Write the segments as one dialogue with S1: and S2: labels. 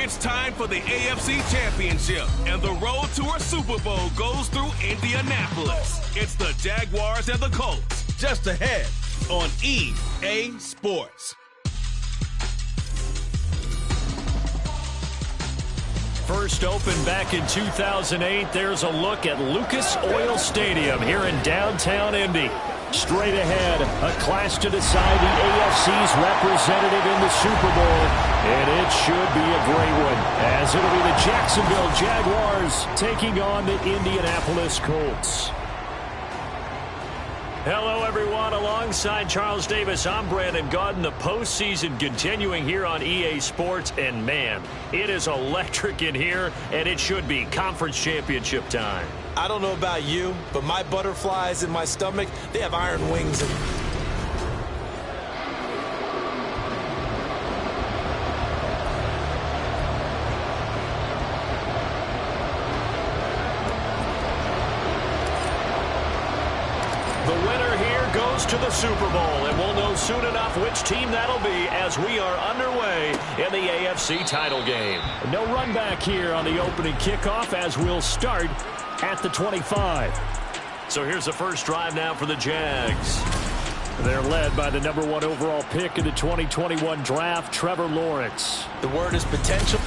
S1: It's time for the AFC Championship, and the road to a Super Bowl goes through Indianapolis. It's the Jaguars and the Colts, just ahead on EA Sports.
S2: First opened back in 2008, there's a look at Lucas Oil Stadium here in downtown Indy. Straight ahead, a clash to decide the AFC's representative in the Super Bowl. And it should be a great one, as it'll be the Jacksonville Jaguars taking on the Indianapolis Colts. Hello, everyone. Alongside Charles Davis, I'm Brandon Gaudin. The postseason continuing here on EA Sports. And, man, it is electric in here, and it should be conference championship time.
S3: I don't know about you, but my butterflies in my stomach, they have iron wings.
S2: The winner here goes to the Super Bowl, and we'll know soon enough which team that'll be as we are underway in the AFC title game. No run back here on the opening kickoff as we'll start at the 25. So here's the first drive now for the Jags. They're led by the #1 overall pick in the 2021 draft, Trevor Lawrence.
S3: The word is potential.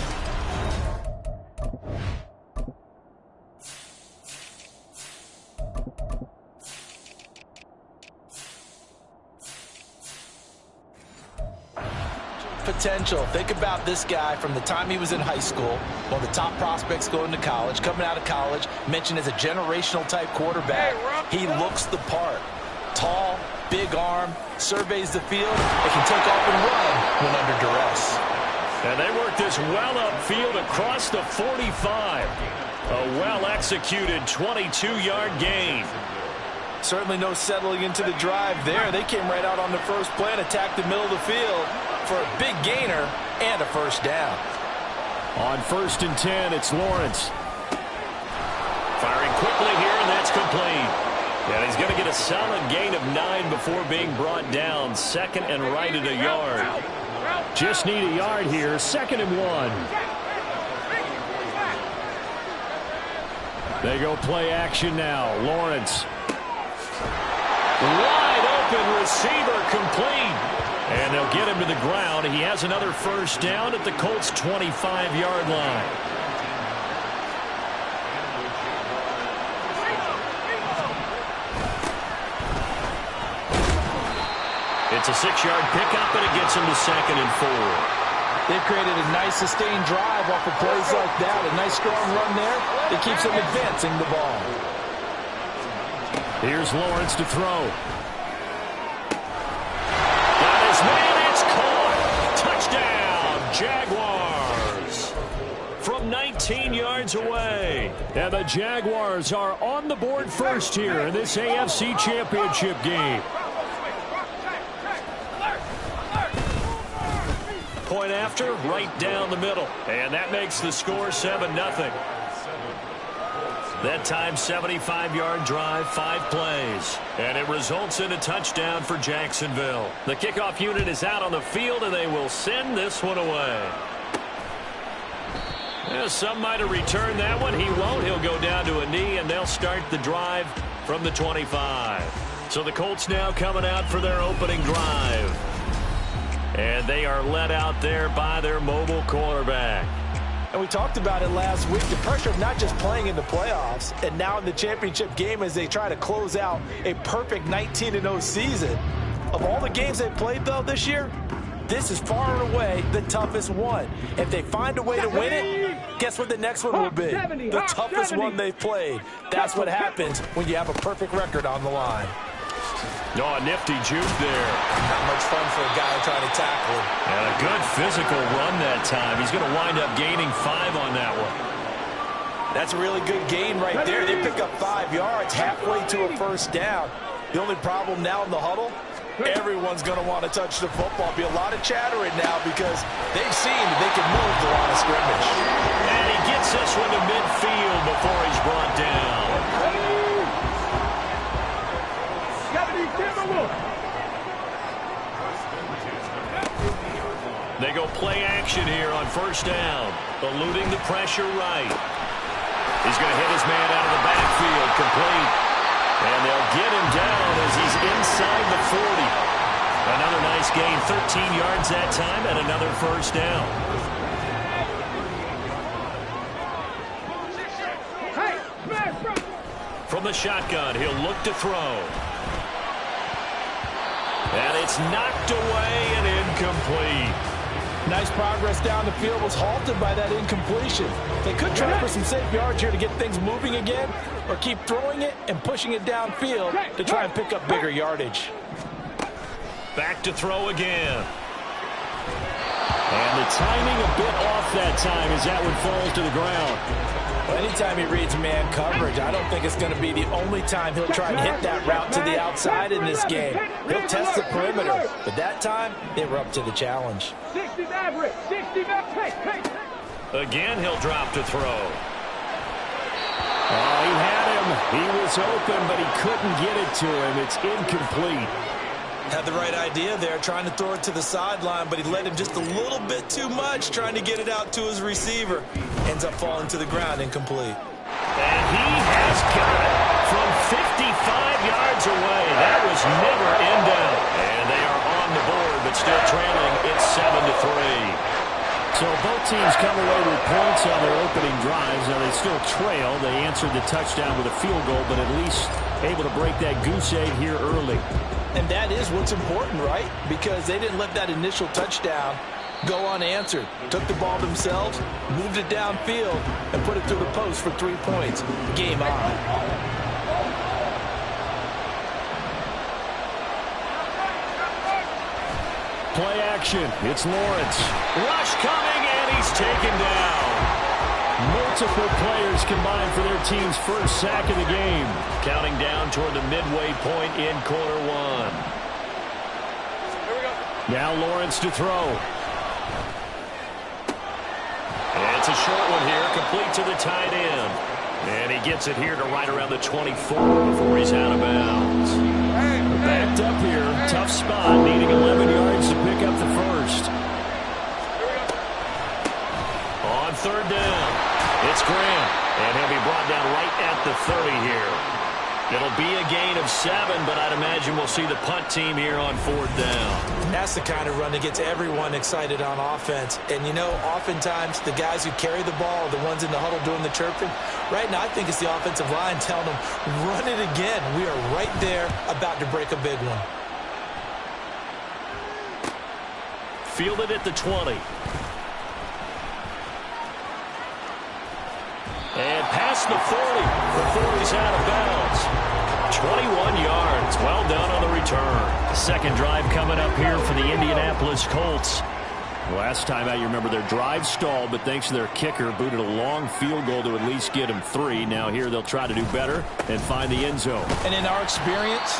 S3: Potential. Think about this guy from the time he was in high school, one of the top prospects going to college, coming out of college, mentioned as a generational type quarterback. He looks the part. Tall, big arm, surveys the field, and can take off and run when under duress.
S2: And they work this well upfield across the 45. A well-executed 22-yard gain.
S3: Certainly no settling into the drive there. They came right out on the first play and attacked the middle of the field for a big gainer and a first down.
S2: On 1st and 10, it's Lawrence. Firing quickly here, and that's complete. And he's going to get a solid gain of 9 before being brought down. Second and right at a yard. Just need a yard here. 2nd and 1. They go play action now. Lawrence. Wide open receiver, complete. And they'll get him to the ground. He has another first down at the Colts' 25-yard line. It's a 6-yard pickup, and it gets him to 2nd and 4.
S3: They've created a nice sustained drive off of plays like that. A nice strong run there that keeps them advancing the ball.
S2: Here's Lawrence to throw. Got his man, it's caught. Touchdown, Jaguars. From 19 yards away. And the Jaguars are on the board first here in this AFC Championship game. Point after, right down the middle. And that makes the score 7-0. That time, 75-yard drive, 5 plays. And it results in a touchdown for Jacksonville. The kickoff unit is out on the field, and they will send this one away. Yeah, some might have returned that one. He won't. He'll go down to a knee, and they'll start the drive from the 25. So the Colts now coming out for their opening drive. And they are led out there by their mobile quarterback.
S3: And we talked about it last week, the pressure of not just playing in the playoffs and now in the championship game as they try to close out a perfect 19-0 season. Of all the games they've played, though, this year, this is far and away the toughest one. If they find a way to win it, guess what the next one will be? The toughest one they've played. That's what happens when you have a perfect record on the line.
S2: Oh, a nifty juke there.
S3: Not much fun for a guy trying to tackle him.
S2: And a good physical run that time. He's going to wind up gaining 5 on that one.
S3: That's a really good gain right there. They pick up 5 yards halfway to a first down. The only problem now in the huddle, everyone's going to want to touch the football. Be a lot of chattering now because they've seen that they can move the line of scrimmage.
S2: And he gets this one to midfield before he's brought down. They go play action here on first down. Eluding the pressure right. He's going to hit his man out of the backfield, complete. And they'll get him down as he's inside the 40. Another nice gain, 13 yards that time, and another first down. From the shotgun, he'll look to throw. And it's knocked away and incomplete.
S3: Nice progress down the field, was halted by that incompletion. They could try for some safe yards here to get things moving again, or keep throwing it and pushing it downfield to try and pick up bigger yardage.
S2: Back to throw again. And the timing a bit off that time as that one falls to the ground.
S3: Well, anytime he reads man coverage, I don't think it's going to be the only time he'll try and hit that route to the outside in this game. He'll test the perimeter, but that time, they were up to the challenge.
S4: 60 average, 60 average.
S2: Again, he'll drop to throw. Oh, he had him. He was open, but he couldn't get it to him. It's incomplete.
S3: Had the right idea there, trying to throw it to the sideline, but he let him just a little bit too much, trying to get it out to his receiver. Ends up falling to the ground, incomplete.
S2: And he has got it from 55 yards away. That was never in doubt. And they are on the board, but still trailing. It's 7-3.
S5: So both teams come away with points on their opening drives. Now they still trail. They answered the touchdown with a field goal, but at least able to break that goose egg here early.
S3: And that is what's important, right? Because they didn't let that initial touchdown go unanswered. Took the ball themselves, moved it downfield, and put it through the post for 3 points. Game on.
S5: Play action. It's Lawrence.
S2: Rush coming, and he's taken down.
S5: Multiple players combined for their team's first sack of the game.
S2: Counting down toward the midway point in quarter one.
S5: Now Lawrence to throw.
S2: And it's a short one here, complete to the tight end. And he gets it here to right around the 24 before he's out of bounds.
S5: Backed up here, tough spot, needing 11 yards to pick up the first.
S2: On third down, it's Graham, and he'll be brought down right at the 30 here. It'll be a gain of 7, but I'd imagine we'll see the punt team here on fourth down.
S3: That's the kind of run that gets everyone excited on offense. And, you know, oftentimes the guys who carry the ball are the ones in the huddle doing the chirping. Right now, I think it's the offensive line telling them, run it again. We are right there about to break a big one.
S2: Fielded at the 20. And past the 40 before he's out of bounds. 21 yards. Well done on the return. The second drive coming up here for the Indianapolis Colts.
S5: Last time out, you remember their drive stalled, but thanks to their kicker, booted a long field goal to at least get them 3. Now here they'll try to do better and find the end zone.
S3: And in our experience,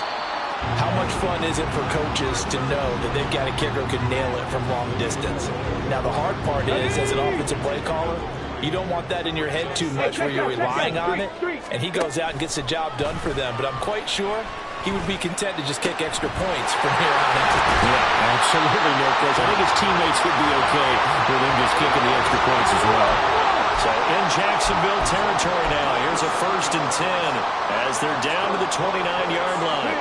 S3: how much fun is it for coaches to know that they've got a kicker who can nail it from long distance? Now the hard part is, as an offensive play caller, you don't want that in your head too much where you're relying on it, and he goes out and gets the job done for them. But I'm quite sure he would be content to just kick extra points from here on out.
S5: Yeah, absolutely, no question. I think his teammates would be okay with him just kicking the extra points as well.
S2: So in Jacksonville territory now, here's a 1st and 10 as they're down to the 29-yard line.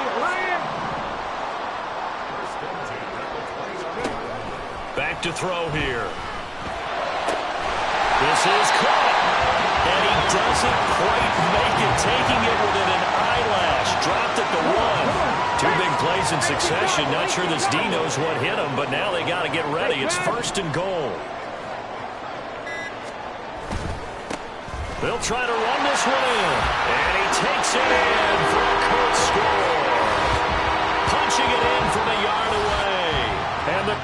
S2: Back to throw here. This is caught, and he doesn't quite make it, taking it within an eyelash. Dropped at the 1. 2 big plays in succession. Not sure this D knows what hit him, but now they got to get ready. It's 1st and goal. They'll try to run this one in, and he takes it in for a Colts score. Punching it in from a yard away. And the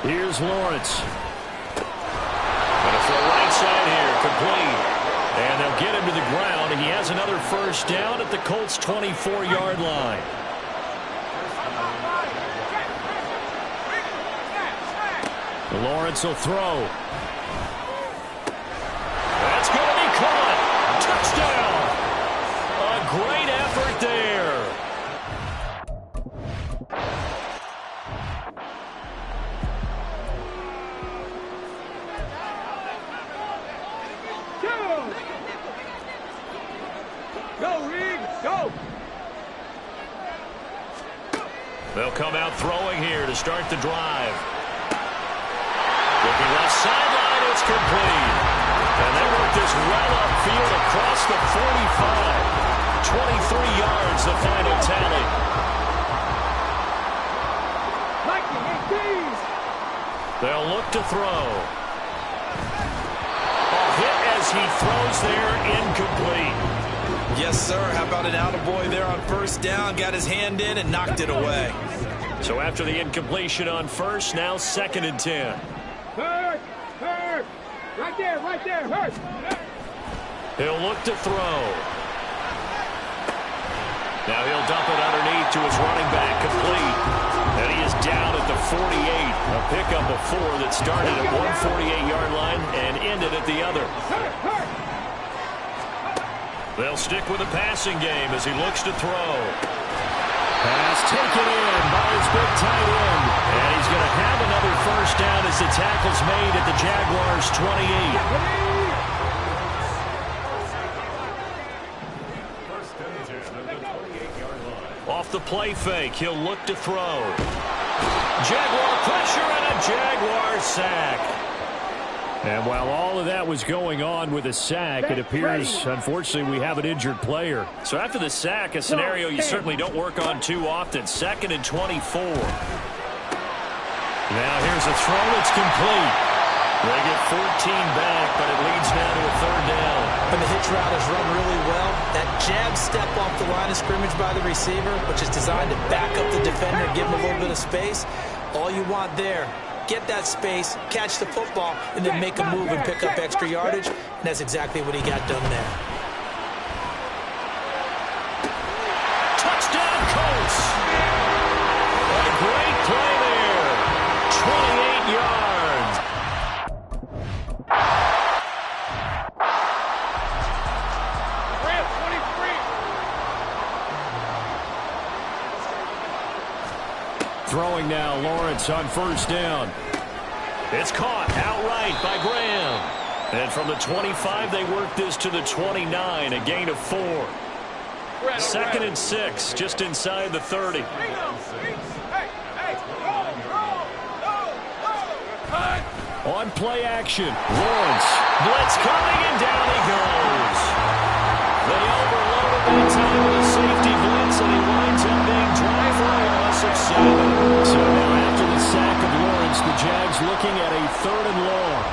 S5: Here's Lawrence.
S2: Gonna throw right side here, complete. And they'll get him to the ground. He has another first down at the Colts' 24-yard line.
S5: Lawrence will throw.
S2: That's going to be caught. Touchdown.
S4: Go, Reed, go!
S2: They'll come out throwing here to start the drive. Looking left sideline, it's complete. And they work this well upfield across the 45. 23 yards, the final tally. They'll look to throw. A hit as he throws there, incomplete.
S3: Yes, sir. How about an attaboy there on first down? Got his hand in and knocked it away.
S2: So after the incompletion on first, now 2nd and 10.
S4: Hurt! Hurt! Right there, hurt!
S2: He'll look to throw. Now he'll dump it underneath to his running back, complete. And he is down at the 48. A pickup of 4 that started at one 48-yard line and ended at the other. They'll stick with the passing game as he looks to throw. Pass taken in by his big tight end. And he's going to have another first down as the tackle's made at the Jaguars' 28. Off the play fake, he'll look to throw. Jaguar pressure and a Jaguar sack. And while all of that was going on with a sack, it appears, unfortunately, we have an injured player. So after the sack, a scenario you certainly don't work on too often. 2nd and 24. Now here's a throw. It's complete. They get 14 back, but it leads now to a 3rd down.
S3: When the hitch route is run really well, that jab step off the line of scrimmage by the receiver, which is designed to back up the defender, give him a little bit of space, all you want there. Get that space, catch the football, and then make a move and pick up extra yardage. And that's exactly what he got done there.
S2: Touchdown, Colts! A great play there. 28 yards. Throwing now, Lawrence on first down. It's caught outright by Graham. And from the 25, they work this to the 29, a gain of 4. 2nd and 6, just inside the 30. On play action, Lawrence. Blitz coming, and down he goes. They overloaded that time with a safety blitz, and he winds up being dry for a loss of 7. So now after the sack of Lawrence, the Jags looking at a 3rd and long.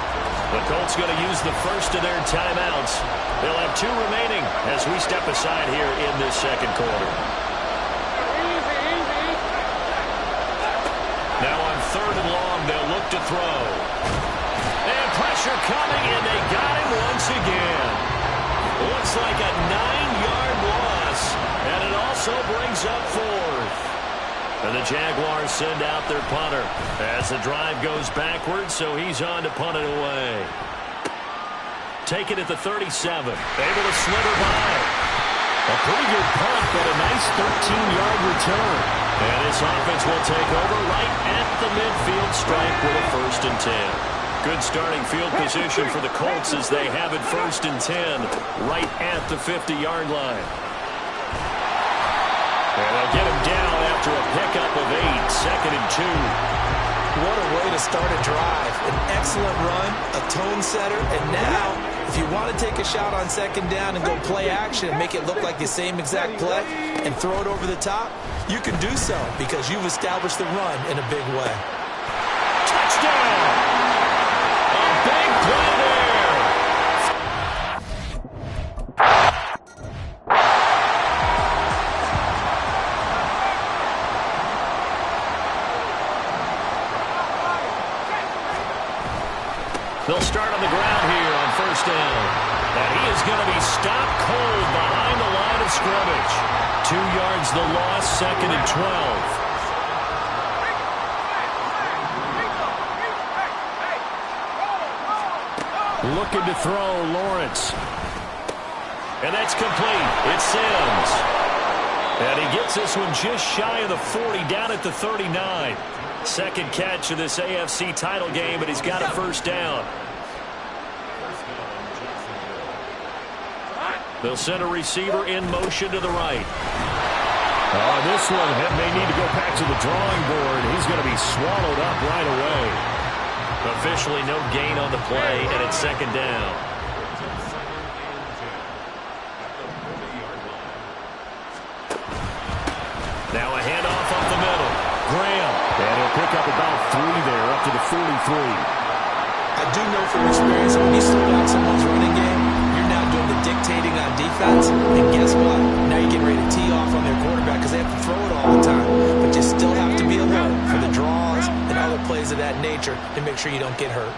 S2: The Colts going to use the first of their timeouts. They'll have 2 remaining as we step aside here in this 2nd quarter. Now on 3rd and long, they'll look to throw. And pressure coming, and they got him once again. Looks like a 9-yard loss, and it also brings up 4th. And the Jaguars send out their punter as the drive goes backwards, so he's on to punt it away. Take it at the 37. Able to slither by. A pretty good punt, but a nice 13-yard return. And this offense will take over right at the midfield stripe with a 1st and 10. Good starting field position for the Colts as they have it 1st and 10 right at the 50-yard line. And they'll get him down after a pickup of 8, 2nd and 2.
S3: What a way to start a drive. An excellent run, a tone setter, and now, if you want to take a shot on 2nd down and go play action and make it look like the same exact play and throw it over the top, you can do so because you've established the run in a big way.
S2: Touchdown! A big play there! They'll start on the ground here on 1st down. And he is going to be stopped cold behind the line of scrimmage. 2 yards the loss, 2nd and 12. Looking to throw, Lawrence. And that's complete. It's Sims. And he gets this one just shy of the 40, down at the 39. 2nd catch of this AFC title game, but he's got a 1st down. They'll send a receiver in motion to the right.
S5: This one may need to go back to the drawing board. He's going to be swallowed up right away.
S2: Officially no gain on the play, and it's second down. Now a handoff up the middle. Graham.
S5: And he'll pick up about 3 there, up to the 43.
S3: I do know from experience that when you slow down someone's running game, you're now doing the dictating on defense. And guess what? Now you're getting ready to tee off on their quarterback because they have to throw it all the time. But you still have to be alert for the draws and other plays of that nature to make sure you don't get hurt.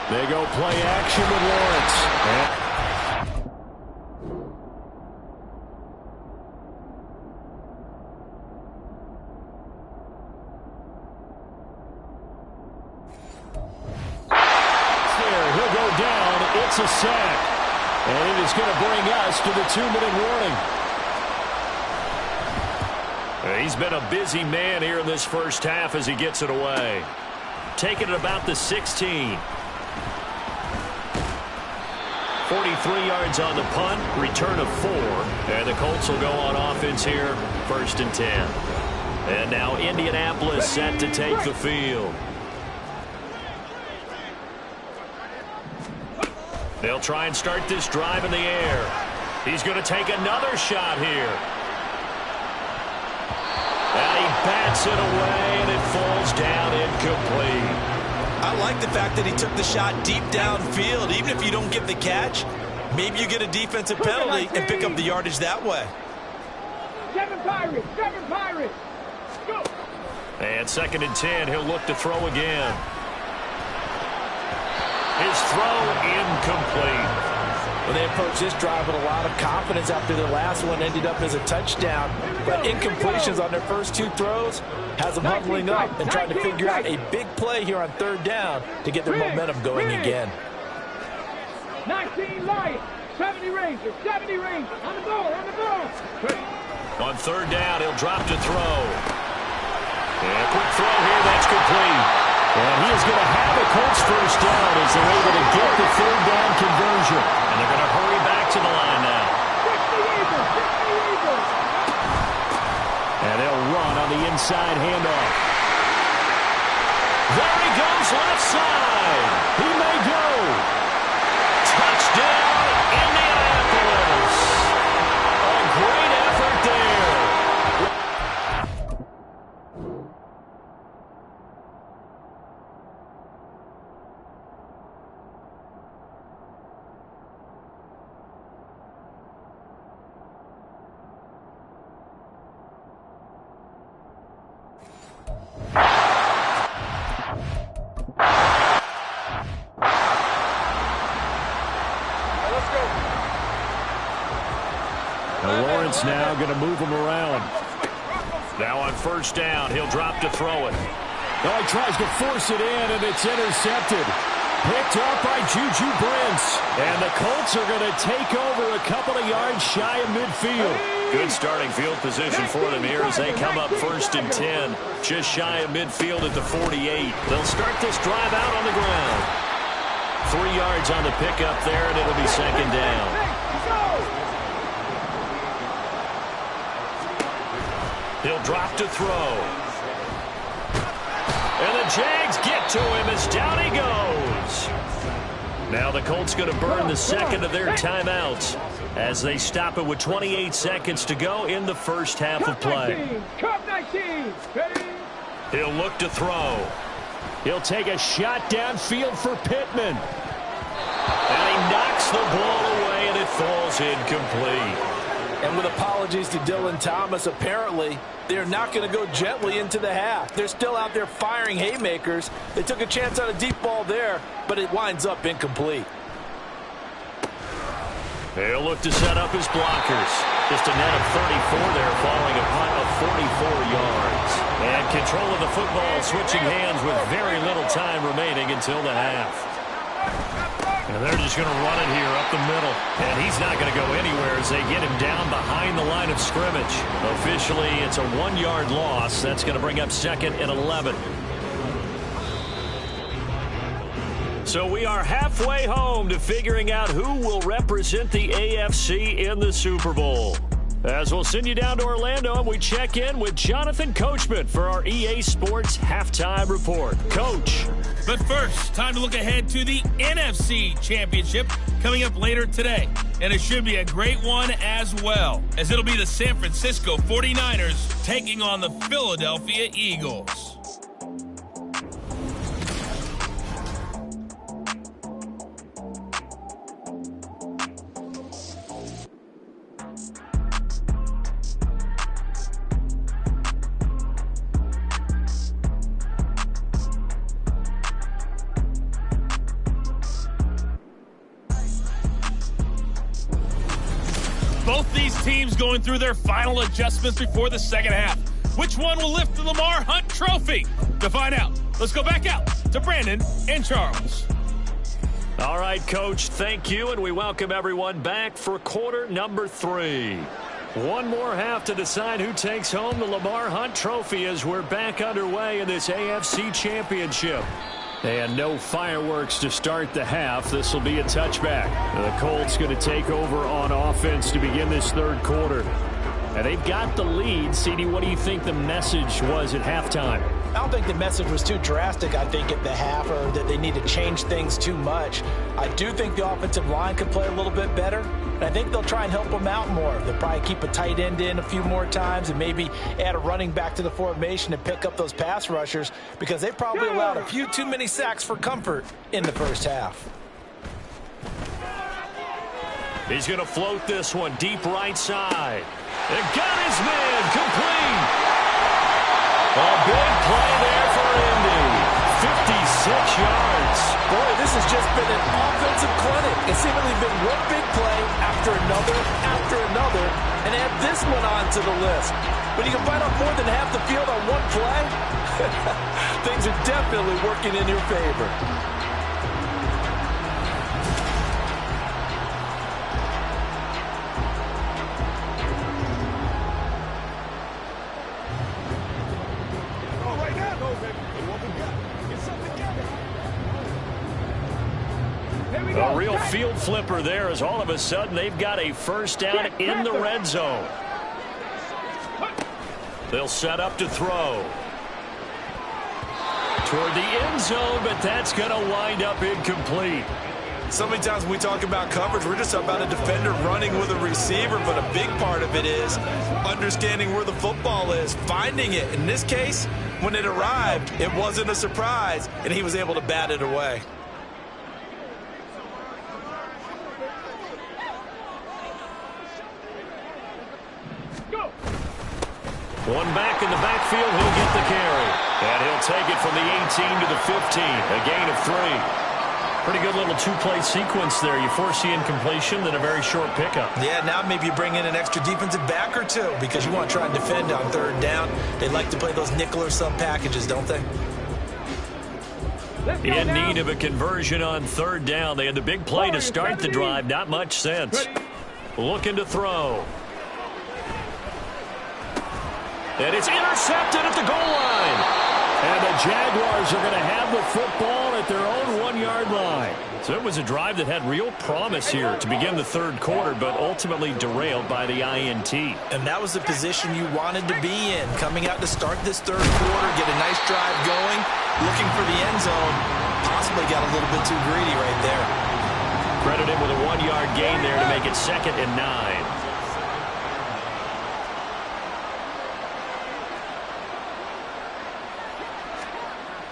S5: They go play action with Lawrence.
S2: It's a sack. And it is going to bring us to the 2-minute warning. He's been a busy man here in this first half as he gets it away. Taking it about the 16. 43 yards on the punt, return of 4. And the Colts will go on offense here, 1st and 10. And now Indianapolis set to take the field. They'll try and start this drive in the air. He's going to take another shot here. And he bats it away, and it falls down incomplete.
S3: I like the fact that he took the shot deep downfield. Even if you don't get the catch, maybe you get a defensive penalty and pick up the yardage that way.
S4: 7 Pirates, 7 Pirates. Go.
S2: And 2nd and 10, he'll look to throw again. His throw incomplete.
S3: Well, they approached this drive with a lot of confidence after their last one ended up as a touchdown. But incompletions on their first 2 throws has them huddling up and trying to figure out a big play here on 3rd down to get their momentum going again.
S4: 19 Lions, 70 Rangers, 70 Rangers. On the ball, on the ball.
S2: On 3rd down, he'll drop to throw. And a quick throw here, that's complete.
S5: And he is going to have a Colts first down as they're able to get the 3rd down conversion.
S2: And they're going to hurry back to the line now.
S4: 60 Eagles, 60 Eagles.
S5: And they'll run on the inside handoff.
S2: There he goes, left side. He may go. Touchdown, Indianapolis. A great effort there.
S5: Lawrence now going to move him around.
S2: Now on 1st down, he'll drop to throw it.
S5: Oh, he tries to force it in, and it's intercepted. Picked up by Juju Brents. And the Colts are going to take over a couple of yards shy of midfield.
S2: Good starting field position for them here as they come up 1st and 10. Just shy of midfield at the 48. They'll start this drive out on the ground. 3 yards on the pickup there, and it'll be 2nd down. He'll drop to throw. And the Jags get to him as down he goes. Now the Colts going to burn the 2nd of their timeouts as they stop it with 28 seconds to go in the first half of play. He'll look to throw.
S5: He'll take a shot downfield for Pittman.
S2: And he knocks the ball away, and it falls incomplete.
S3: And with apologies to Dylan Thomas, apparently they're not going to go gently into the half. They're still out there firing haymakers. They took a chance on a deep ball there, but it winds up incomplete.
S2: He'll look to set up his blockers. Just a net of 34 there following a punt of 44 yards. And control of the football switching hands with very little time remaining until the half. And they're just going to run it here up the middle. And he's not going to go anywhere as they get him down behind the line of scrimmage. Officially, it's a 1-yard loss. That's going to bring up 2nd and 11. So we are halfway home to figuring out who will represent the AFC in the Super Bowl. As we'll send you down to Orlando, and we check in with Jonathan Coachman for our EA Sports Halftime Report. Coach.
S6: But first, time to look ahead to the NFC Championship coming up later today. And it should be a great one as well, as it'll be the San Francisco 49ers taking on the Philadelphia Eagles. Both these teams going through their final adjustments before the second half. Which one will lift the Lamar Hunt Trophy? To find out, let's go back out to Brandon and Charles.
S2: All right, Coach, thank you, and we welcome everyone back for quarter number 3. One more half to decide who takes home the Lamar Hunt Trophy as we're back underway in this AFC Championship. And no fireworks to start the half. This will be a touchback. The Colts going to take over on offense to begin this third quarter. And they've got the lead. CD, what do you think the message was at halftime?
S3: I don't think the message was too drastic, I think, at the half, or that they need to change things too much. I do think the offensive line could play a little bit better, and I think they'll try and help them out more. They'll probably keep a tight end in a few more times and maybe add a running back to the formation and pick up those pass rushers, because they probably allowed a few too many sacks for comfort in the first half.
S2: He's going to float this one deep right side. And got his man complete. A big play there for Indy. 56 yards.
S3: Boy, this has just been an offensive clinic. It's seemingly been one big play after another, and add this one on to the list. When you can bite off more than half the field on one play, things are definitely working in your favor.
S2: A real field flipper there, as all of a sudden they've got a first down in the red zone. They'll set up to throw. Toward the end zone, but that's going to wind up incomplete.
S3: So many times when we talk about coverage, we're just talking about a defender running with a receiver, but a big part of it is understanding where the football is, finding it. In this case, when it arrived, it wasn't a surprise, and he was able to bat it away.
S2: One back in the backfield, he'll get the carry. And he'll take it from the 18 to the 15, a gain of 3. Pretty good little two-play sequence there. You force the incompletion, then a very short pickup.
S3: Yeah, now maybe you bring in an extra defensive back or two because you want to try and defend on third down. They like to play those nickel or sub packages, don't they?
S2: In need of a conversion on third down. They had the big play to start the drive. Not much sense. Looking to throw. And it's intercepted at the goal line. And the Jaguars are going to have the football at their own 1-yard line. So it was a drive that had real promise here to begin the third quarter, but ultimately derailed by the INT.
S3: And that was the position you wanted to be in. Coming out to start this third quarter, get a nice drive going, looking for the end zone. Possibly got a little bit too greedy right there.
S2: Credit him with a 1-yard gain there to make it 2nd and 9.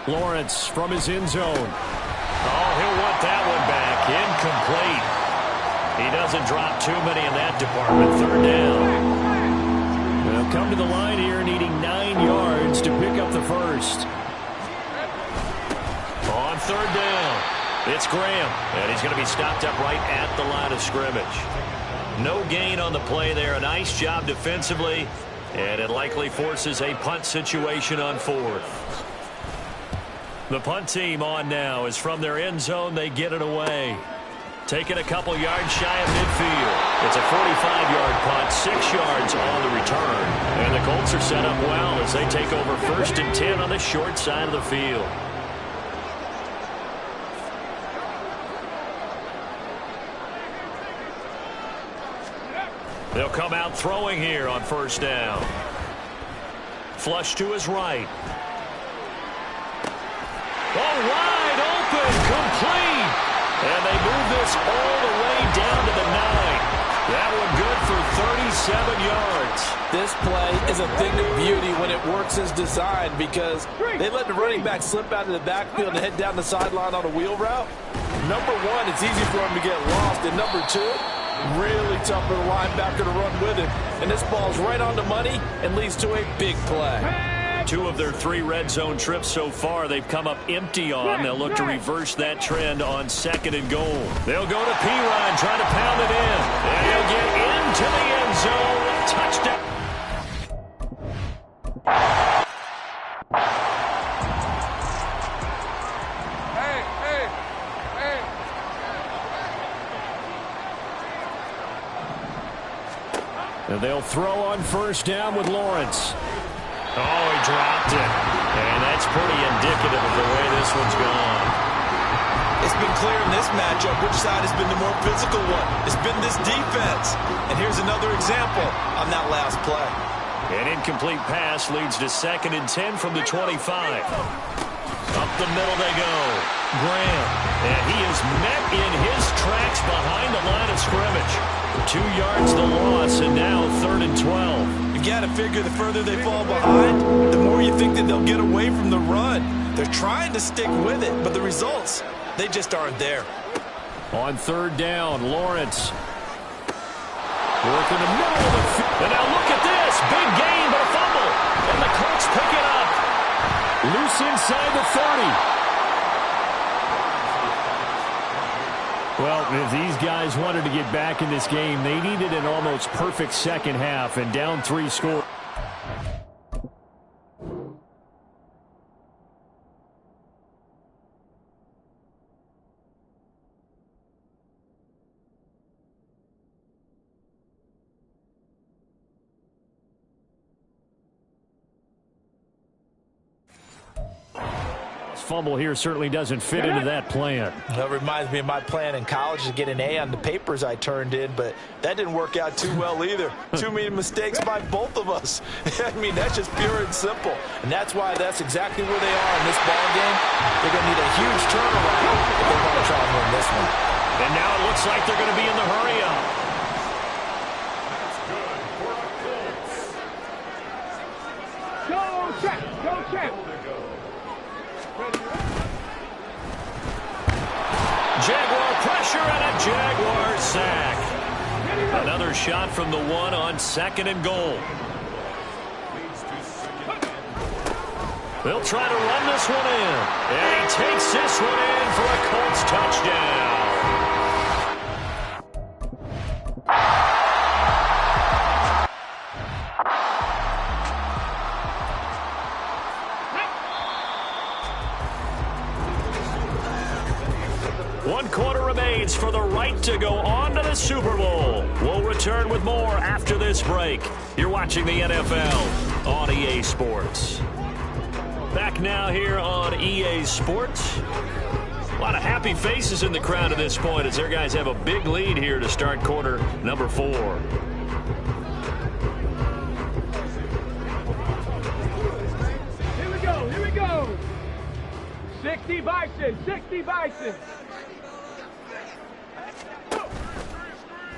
S2: Lawrence from his end zone. Oh, he'll want that one back. Incomplete. He doesn't drop too many in that department. Third down. They'll come to the line here needing 9 yards to pick up the first. On third down, it's Graham. And he's going to be stopped up right at the line of scrimmage. No gain on the play there. A nice job defensively. And it likely forces a punt situation on 4th. The punt team on now is from their end zone. They get it away. Taking a couple yards shy of midfield. It's a 45-yard punt, 6 yards on the return. And the Colts are set up well as they take over 1st and 10 on the short side of the field. They'll come out throwing here on first down. Flush to his right. Oh, wide open, complete. And they move this all the way down to the 9. That one good for 37 yards.
S3: This play is a thing of beauty when it works as designed because they let the running back slip out of the backfield and head down the sideline on a wheel route. Number one, it's easy for him to get lost. And number two, really tough for the linebacker to run with it. And this ball's right on the money and leads to a big play.
S2: 2 of their 3 red zone trips so far, they've come up empty on. They'll look to reverse that trend on 2nd and goal. They'll go to Pirine, try to pound it in. And he'll get into the end zone. Touchdown. And they'll throw on first down with Lawrence. Oh, he dropped it. And that's pretty indicative of the way this one's gone.
S3: It's been clear in this matchup which side has been the more physical one. It's been this defense. And here's another example on that last play.
S2: An incomplete pass leads to 2nd and 10 from the 25. Up the middle they go. Graham. And he is met in his tracks behind the line of scrimmage. 2 yards the loss, and now 3rd and 12.
S3: You got to figure the further they fall behind, the more you think that they'll get away from the run. They're trying to stick with it, but the results, they just aren't there.
S2: On 3rd down, Lawrence. Working the middle of the field. And now look at this. Big gain, but a fumble. And the Colts pick it up. Loose inside the 30.
S5: Well, if these guys wanted to get back in this game, they needed an almost perfect second half, and down 3 scores. Fumble here certainly doesn't fit into that plan.
S3: That reminds me of my plan in college to get an A on the papers I turned in, but that didn't work out too well either. Too many mistakes by both of us. I mean, that's just pure and simple. And that's why that's exactly where they are in this ball game. They're going to need a huge turnaround if they want to try and win this one.
S2: And now it looks like they're going to be in the hurry-up.
S4: Go, check. Go, check.
S2: Jaguar pressure and a Jaguar sack. Another shot from the 1 on 2nd and goal. They'll try to run this one in. And he takes this one in for a Colts touchdown. One quarter remains for the right to go on to the Super Bowl. We'll return with more after this break. You're watching the NFL on EA Sports. Back now here on EA Sports. A lot of happy faces in the crowd at this point as their guys have a big lead here to start quarter number 4.
S4: Here we go. Here we go. 60 Bison. 60 Bison.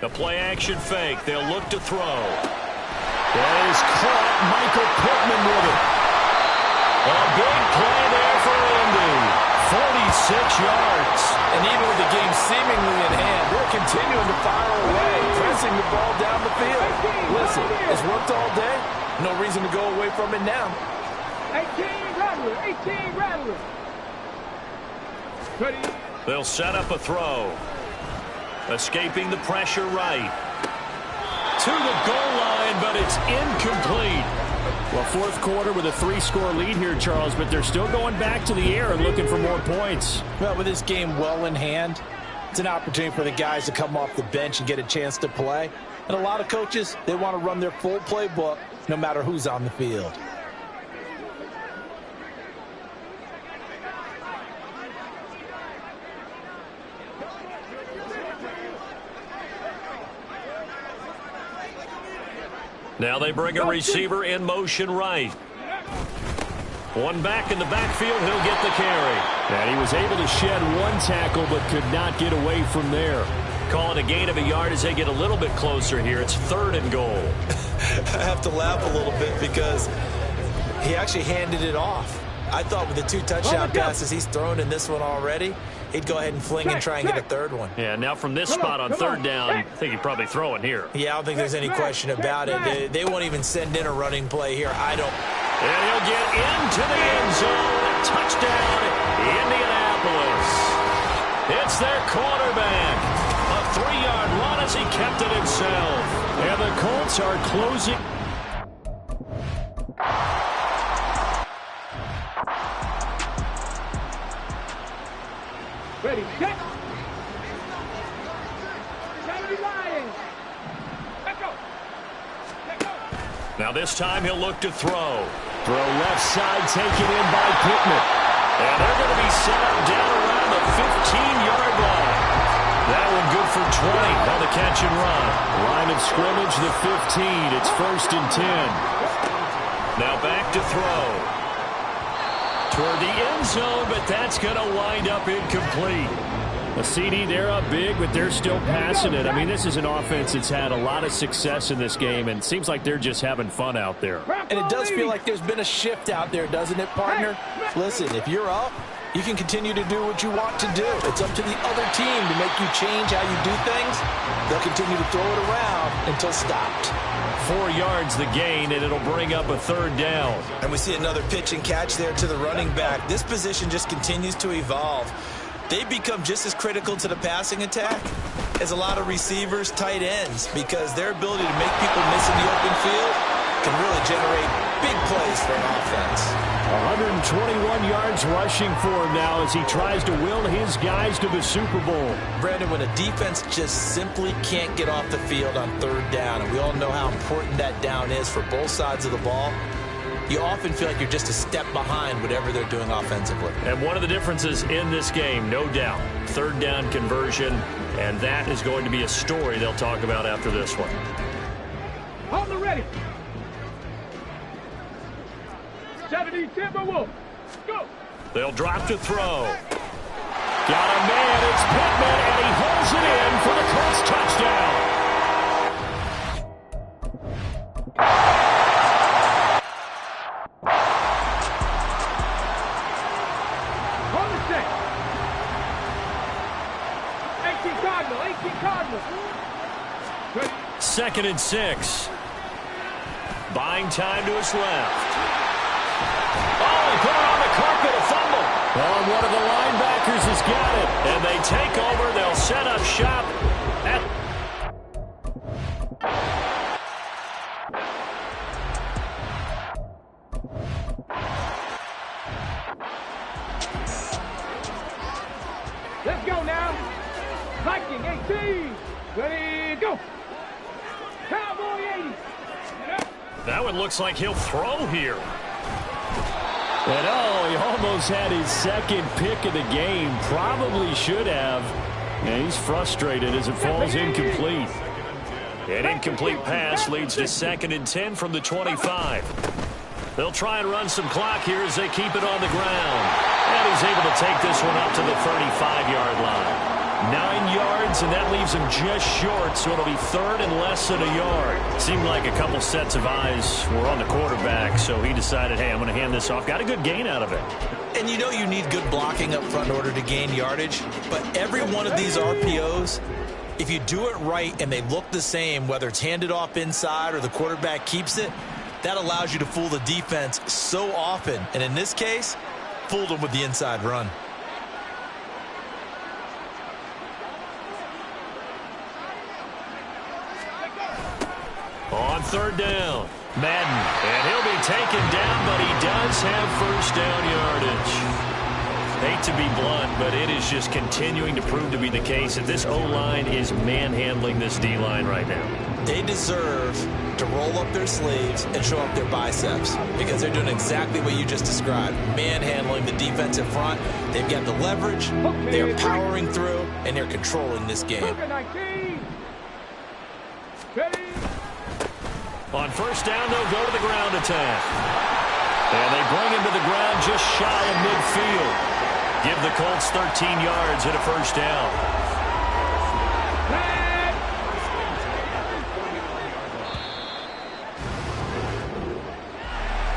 S2: The play-action fake. They'll look to throw. That is caught. Michael Pittman with it. A big play there for Indy. 46 yards.
S3: And even with the game seemingly in hand, they're continuing to fire away, pressing the ball down the field. Listen, it's worked all day. No reason to go away from it now.
S4: 18 Rattler. 18 Rattler. Ready.
S2: They'll set up a throw. Escaping the pressure right. To the goal line, but it's incomplete.
S5: Well, 4th quarter with a 3-score lead here, Charles, but they're still going back to the air and looking for more points.
S3: Well, with this game well in hand, it's an opportunity for the guys to come off the bench and get a chance to play. And a lot of coaches, they want to run their full playbook no matter who's on the field.
S2: Now they bring a receiver in motion right. One back in the backfield, he'll get the carry.
S5: And he was able to shed one tackle but could not get away from there.
S2: Call it a gain of a yard as they get a little bit closer here. It's 3rd and goal.
S3: I have to laugh a little bit because he actually handed it off. I thought with the 2 touchdown passes he's thrown in this one already, he'd go ahead and fling and try and get a 3rd one.
S2: Yeah, now from this spot on 3rd down, I think he'd probably throw it here.
S3: Yeah, I don't think there's any question about it. They won't even send in a running play here. I don't.
S2: And he'll get into the end zone. Touchdown, Indianapolis. It's their quarterback. A 3-yard run as he kept it himself.
S5: And the Colts are closing.
S4: Ready, set. 70 Lions. Let go. Let go.
S2: Now this time he'll look to throw.
S5: Throw left side taken in by Pittman.
S2: And they're going to be set up down around the 15-yard line. That one good for 20 on the catch and run.
S5: Line of scrimmage, the 15. It's 1st and 10.
S2: Now back to throw. Toward the end zone, but that's going to wind up incomplete.
S5: A CD, they're up big, but they're still passing it. I mean, this is an offense that's had a lot of success in this game, and it seems like they're just having fun out there.
S3: And it does feel like there's been a shift out there, doesn't it, partner? Listen, if you're up, you can continue to do what you want to do. It's up to the other team to make you change how you do things. They'll continue to throw it around until stopped.
S2: 4 yards the gain, and it'll bring up a 3rd down.
S3: And we see another pitch and catch there to the running back. This position just continues to evolve. They've become just as critical to the passing attack as a lot of receivers, tight ends, because their ability to make people miss in the open field can really generate big plays for an offense.
S5: 121 yards rushing for him now as he tries to will his guys to the Super Bowl.
S3: Brandon, when a defense just simply can't get off the field on 3rd down, and we all know how important that down is for both sides of the ball, you often feel like you're just a step behind whatever they're doing offensively.
S2: And one of the differences in this game, no doubt, 3rd down conversion, and that is going to be a story they'll talk about after this one.
S4: Hold the ready. 70 Timberwolves. Go.
S2: They'll drop to throw. Got a man, it's Pittman, and he holds it in for the Colts touchdown.
S4: Hold the set. 18 Cardinal. Ready.
S2: 2nd and 6. Buying time to his left. Oh, he put it on the carpet, a fumble.
S5: Oh, one of the linebackers has got it.
S2: And they take over. They'll set up shop at...
S4: Let's go now. Viking 18. Ready, go. Cowboy 80.
S2: That one looks like he'll throw here.
S5: And oh, he almost had his 2nd pick of the game. Probably should have. And he's frustrated as it falls incomplete.
S2: An incomplete pass leads to 2nd and 10 from the 25. They'll try and run some clock here as they keep it on the ground. And he's able to take this one up to the 35-yard line. 9 yards, and that leaves him just short, so it'll be 3rd and less than a yard. Seemed like a couple sets of eyes were on the quarterback, so he decided, hey, I'm going to hand this off. Got a good gain out of it.
S3: And you know you need good blocking up front in order to gain yardage, but every one of these RPOs, if you do it right and they look the same, whether it's handed off inside or the quarterback keeps it, that allows you to fool the defense so often. And in this case, fooled them with the inside run.
S2: On 3rd down, Madden, and he'll be taken down, but he does have 1st down yardage. Hate to be blunt, but it is just continuing to prove to be the case that this O-line is manhandling this D-line right now.
S3: They deserve to roll up their sleeves and show up their biceps because they're doing exactly what you just described, manhandling the defensive front. They've got the leverage, they're powering through, and they're controlling this game.
S2: On first down, they'll go to the ground attack. And they bring him to the ground just shy of midfield. Give the Colts 13 yards and a first down.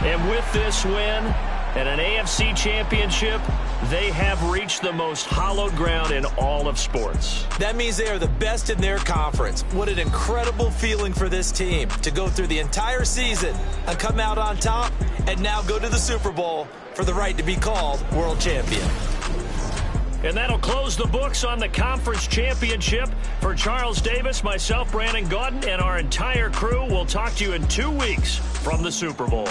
S2: And with this win and an AFC championship, they have reached the most hallowed ground in all of sports.
S3: That means they are the best in their conference. What an incredible feeling for this team to go through the entire season and come out on top and now go to the Super Bowl for the right to be called world champion.
S2: And that'll close the books on the conference championship. For Charles Davis, myself, Brandon Gaudin, and our entire crew, we'll talk to you in 2 weeks from the Super Bowl.